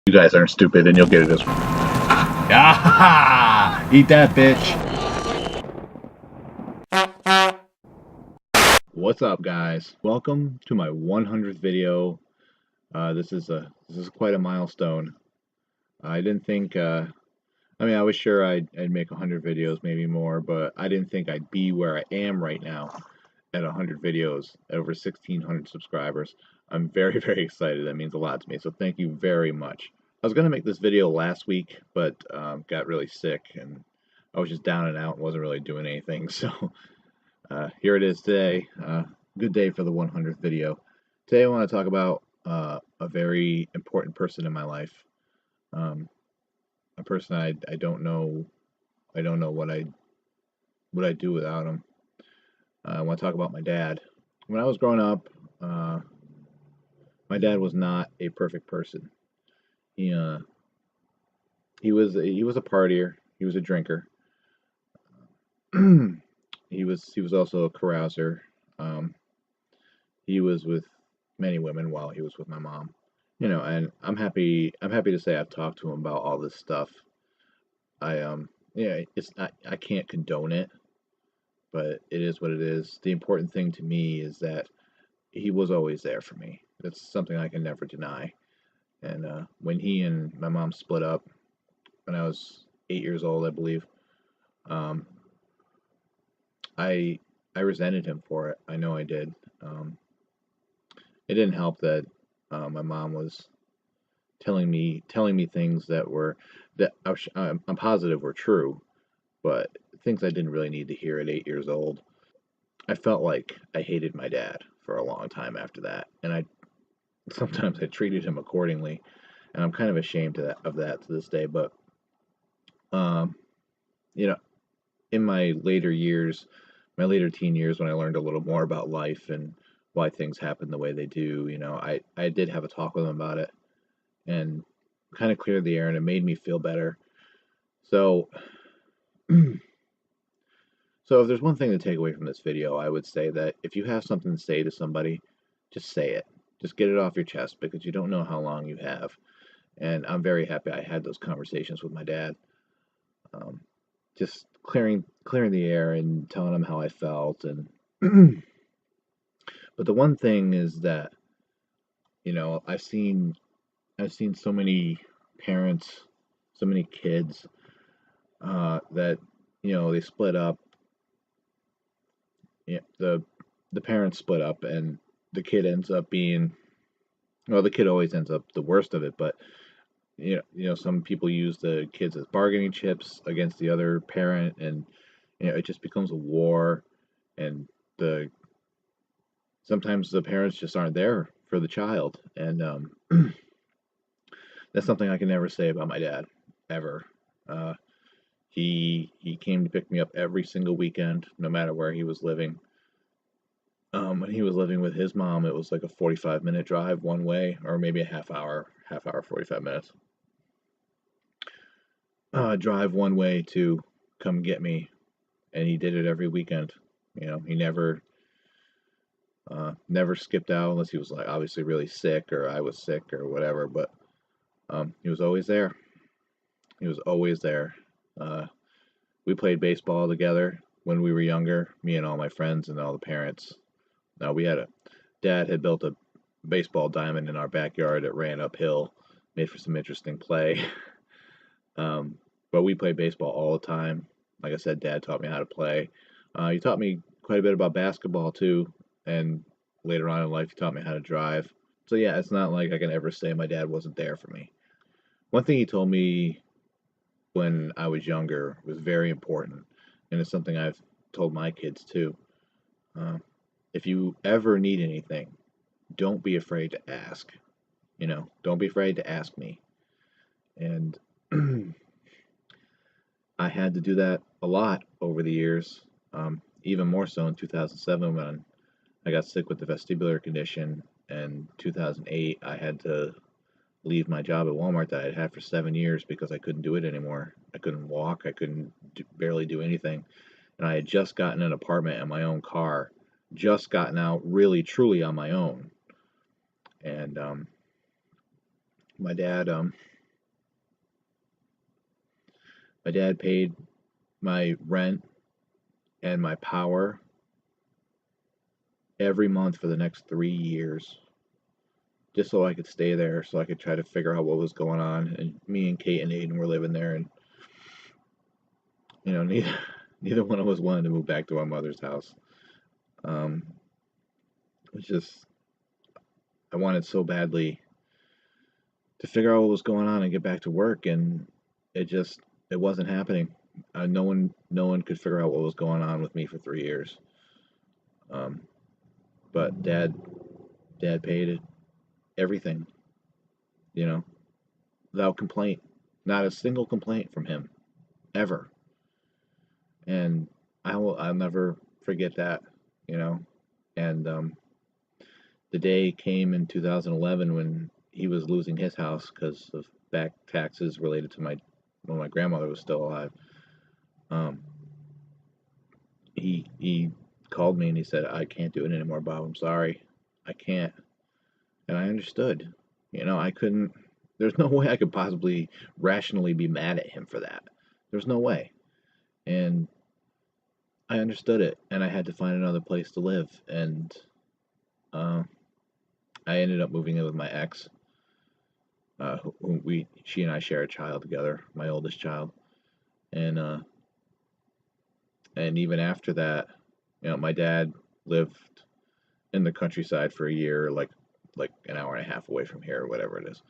You guys aren't stupid, and you'll get it as well. Ah, eat that, bitch. What's up, guys? Welcome to my 100th video. This is quite a milestone. I didn't think. I was sure I'd make 100 videos, maybe more, but I didn't think I'd be where I am right now at 100 videos, at over 1,600 subscribers. I'm very, very excited. That means a lot to me. So thank you very much. I was gonna make this video last week, but got really sick and I was just down and out and wasn't really doing anything. So here it is today. Good day for the 100th video. Today I want to talk about a very important person in my life. A person I don't know what I'd do without him. I want to talk about my dad. When I was growing up, my dad was not a perfect person. He was a partier. He was a drinker. He was also a carouser. He was with many women while he was with my mom. And I'm happy to say I've talked to him about all this stuff. I can't condone it, but it is what it is. The important thing to me is that he was always there for me. That's something I can never deny. And when he and my mom split up when I was 8 years old, I believe, I resented him for it. I know I did. It didn't help that my mom was telling me things that I'm positive were true, but things I didn't really need to hear at 8 years old. I felt like I hated my dad for a long time after that, and sometimes I treated him accordingly, and I'm kind of ashamed of that to this day. But you know, in my later teen years, when I learned a little more about life and why things happen the way they do, I did have a talk with him about it and kind of cleared the air, and it made me feel better. So, so if there's one thing to take away from this video, I would say that if you have something to say to somebody, just say it. Just get it off your chest, because you don't know how long you have. And I'm very happy I had those conversations with my dad. Just clearing the air and telling him how I felt. And but the one thing is that, I've seen so many parents, so many kids that they split up. The parents split up, and the kid ends up being, well, the kid always ends up the worst of it. But some people use the kids as bargaining chips against the other parent, and it just becomes a war. And sometimes the parents just aren't there for the child, and that's something I can never say about my dad, ever. He came to pick me up every single weekend, no matter where he was living. When he was living with his mom, it was like a 45-minute drive one way, or maybe a half hour, 45 minutes. Drive one way to come get me, and he did it every weekend. He never skipped out unless he was, like, obviously really sick, or I was sick, or whatever. But he was always there. He was always there. We played baseball together when we were younger, me and all my friends and all the parents. Now, Dad had built a baseball diamond in our backyard that ran uphill, made for some interesting play. But we played baseball all the time. Like I said, Dad taught me how to play. He taught me quite a bit about basketball too, and later on in life, he taught me how to drive. So yeah, it's not like I can ever say my dad wasn't there for me. One thing he told me when I was younger was very important, and it's something I've told my kids too. If you ever need anything, don't be afraid to ask. Don't be afraid to ask me. And I had to do that a lot over the years, even more so in 2007 when I got sick with the vestibular condition, and 2008 I had to leave my job at Walmart that I'd had for 7 years because I couldn't do it anymore. I couldn't walk. I couldn't barely do anything. And I had just gotten an apartment and my own car, just gotten out really, truly on my own. And my dad My dad paid my rent and my power every month for the next 3 years, just so I could stay there, so I could try to figure out what was going on. And me and Kate and Aiden were living there, and neither one of us wanted to move back to our mother's house. Um, it's just I wanted so badly to figure out what was going on and get back to work, and it wasn't happening. No one could figure out what was going on with me for 3 years. Um, but dad paid everything, you know, without complaint. Not a single complaint from him ever. And I'll never forget that, you know. And the day came in 2011 when he was losing his house because of back taxes related to when my grandmother was still alive. Um, he called me and he said, "I can't do it anymore, Bob. I'm sorry, I can't." And I understood. I couldn't. There's no way I could possibly rationally be mad at him for that. There's no way. And I understood it, and I had to find another place to live. And uh, I ended up moving in with my ex. She and I share a child together, my oldest child. And even after that, my dad lived in the countryside for a year, like an hour and a half away from here, or whatever it is.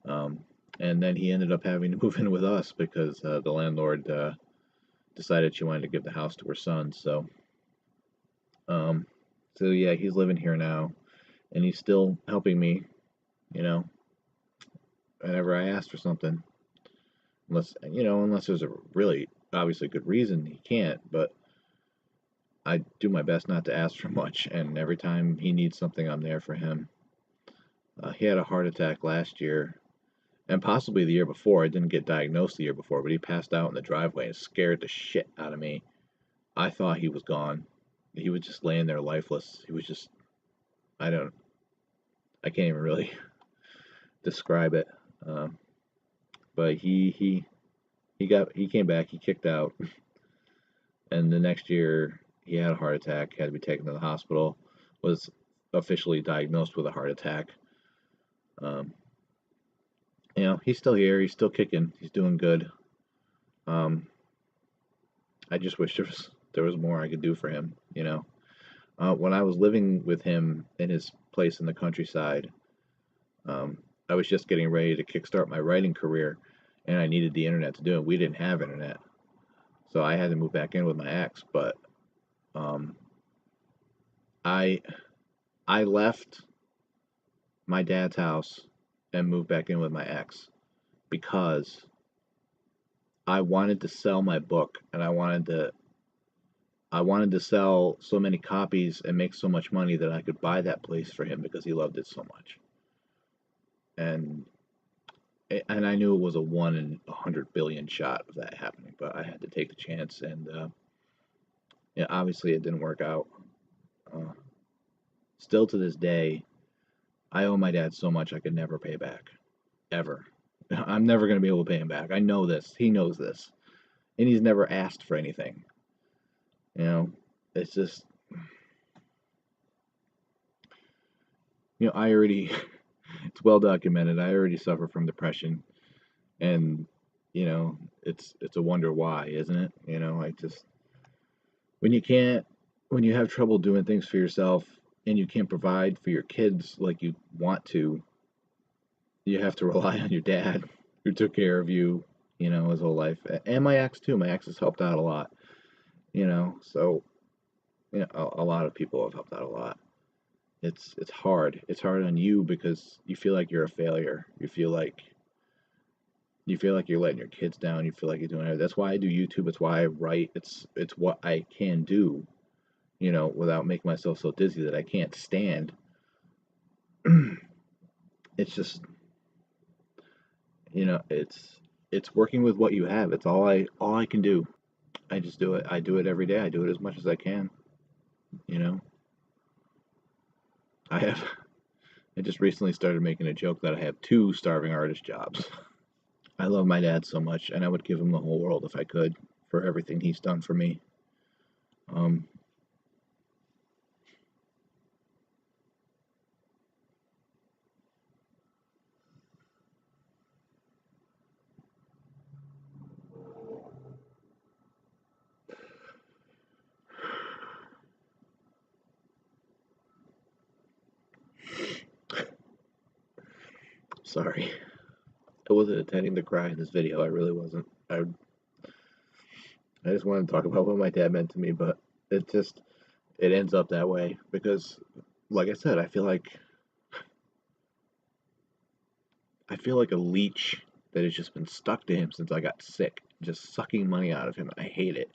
And then he ended up having to move in with us because the landlord decided she wanted to give the house to her son. Um, so yeah, he's living here now, and he's still helping me, you know, whenever I ask for something. Unless there's a really obviously good reason he can't, but I do my best not to ask for much, and every time he needs something, I'm there for him. He had a heart attack last year, and possibly the year before. I didn't get diagnosed the year before, but he passed out in the driveway and scared the shit out of me. I thought he was gone. He was just laying there lifeless. He was just, I don't, I can't even really describe it. But he came back. He kicked out, and the next year he had a heart attack. Had to be taken to the hospital. Was officially diagnosed with a heart attack. Um, he's still here. He's still kicking. He's doing good. I just wish there was more I could do for him. When I was living with him in his place in the countryside, I was just getting ready to kickstart my writing career, and I needed the internet to do it. We didn't have internet, so I had to move back in with my ex. But um, I I left my dad's house and moved back in with my ex because I wanted to sell my book, and I wanted to sell so many copies and make so much money that I could buy that place for him because he loved it so much. And I knew it was a 1 in 100 billion shot of that happening, but I had to take the chance. And yeah, obviously it didn't work out. Still to this day, I owe my dad so much I could never pay back, ever. I'm never going to be able to pay him back. I know this. He knows this, and he's never asked for anything. It's just, I already, it's well documented. I already suffer from depression, and it's a wonder why, isn't it? I just when you have trouble doing things for yourself and you can't provide for your kids like you want to, you have to rely on your dad who took care of you, his whole life, and my ex too. My ex has helped out a lot, so a lot of people have helped out a lot. It's hard. It's hard on you because you feel like you're a failure. You feel like you're letting your kids down. You feel like you're doing it. That's why I do YouTube. It's why I write. It's what I can do, without making myself so dizzy that I can't stand. It's just, it's working with what you have. It's all I can do. I just do it. I do it every day. I do it as much as I can. I have. I just recently started making a joke that I have 2 starving artist jobs. I love my dad so much, and I would give him the whole world if I could for everything he's done for me. Um, sorry. I wasn't intending to cry in this video. I really wasn't. I just wanted to talk about what my dad meant to me, but it ends up that way because, like I said, I feel like a leech that has just been stuck to him since I got sick, just sucking money out of him. I hate it.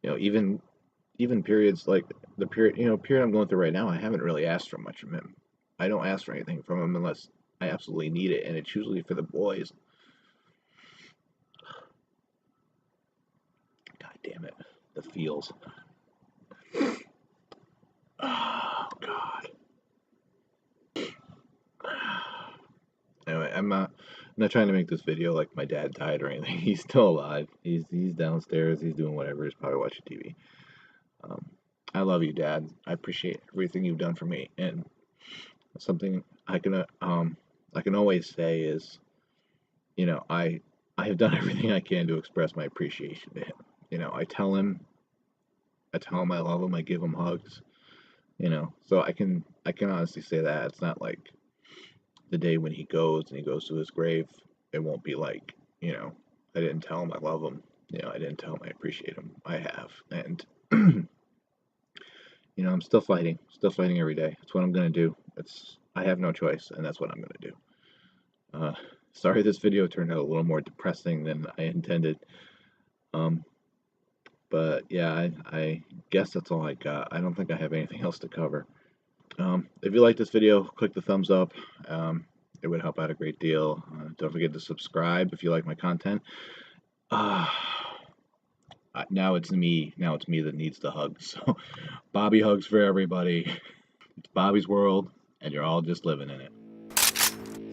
You know, even periods like the period I'm going through right now, I haven't really asked for much from him. I don't ask for anything from him unless I absolutely need it, and it's usually for the boys. God damn it, the feels. Oh God. Anyway, I'm not trying to make this video like my dad died or anything. He's still alive. He's downstairs. He's doing whatever. He's probably watching TV. Um, I love you, Dad. I appreciate everything you've done for me, and something I can always say is, I have done everything I can to express my appreciation to him. I tell him I love him. I give him hugs. So I can honestly say that it's not like the day when he goes and he goes to his grave, it won't be like, I didn't tell him I love him. I didn't tell him I appreciate him. I have, and I'm still fighting every day. That's what I'm gonna do. I have no choice, and that's what I'm gonna do. Uh, Sorry this video turned out a little more depressing than I intended. Um, but yeah, I guess that's all I got. I don't think I have anything else to cover. If you like this video, click the thumbs up. It would help out a great deal. Don't forget to subscribe if you like my content. Now it's me. Now it's me that needs the hugs. So, Bobby hugs for everybody. It's Bobby's world, and you're all just living in it.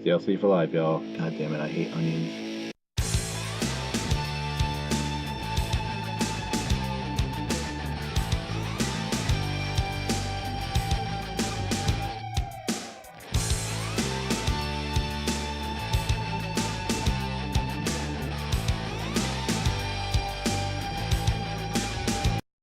CLC for life, y'all. God damn it, I hate onions.